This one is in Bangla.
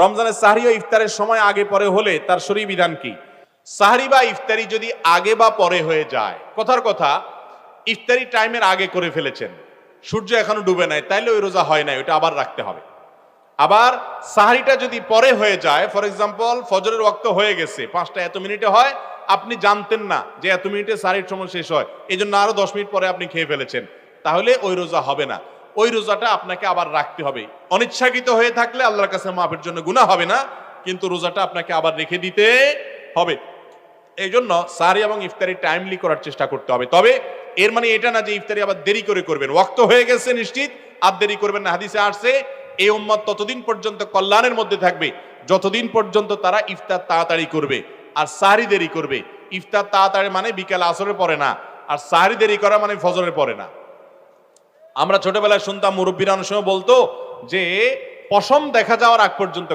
রমজানের সাহরি ও ইফতারের সময় আগে পরে হলে তার শরীয়ী বিধান কি? সাহরি বা ইফতারি যদি আগে বা পরে হয়ে যায়, কথার কথা ইফতারি টাইমের আগে করে ফেলেছেন, সূর্য এখনো ডুবে নাই, তাইলে ওই রোজা হয় নাই, ওটা আবার রাখতে হবে। আবার সাহরিটা যদি পরে হয়ে যায়, ফর এক্সাম্পল ফজরের ওয়াক্ত হয়ে গেছে, 5টা এত মিনিটে হয়, আপনি জানতেন না যে এত মিনিটে সাহরির সময় শেষ হয়, এই জন্য আরো 10 মিনিট পরে আপনি খেয়ে ফেলেছেন, তাহলে ওই রোজা হবে না। ওই রোজাটা আপনাকে আবার রাখতে হবে। অনিচ্ছাকৃত হয়ে থাকলে আল্লাহর কাছে মাফের জন্য গুনাহ হবে না, কিন্তু রোজাটা আপনাকে আবার রেখে দিতে হবে। এই জন্য সাহরি এবং ইফতারি টাইমলি করার চেষ্টা করতে হবে। তবে এর মানে এটা না যে ইফতারি আবার দেরি করে করবেন, ওয়াক্ত হয়ে গেছে নিশ্চিত, আর দেরি করবেন না। হাদিসে আসছে এই উম্মত ততদিন পর্যন্ত কল্যাণের মধ্যে থাকবে যতদিন পর্যন্ত তারা ইফতার তাড়াতাড়ি করবে আর সাহরি দেরি করবে। ইফতার তাড়াতাড়ি মানে বিকেল আসরের পরে না, আর সাহরি দেরি করা মানে ফজরের পরে না। আমরা ছোটবেলায় শুনতাম মুরব্বীরা অনেক সময় বলতো যে পশম দেখা যাওয়ার আগ পর্যন্ত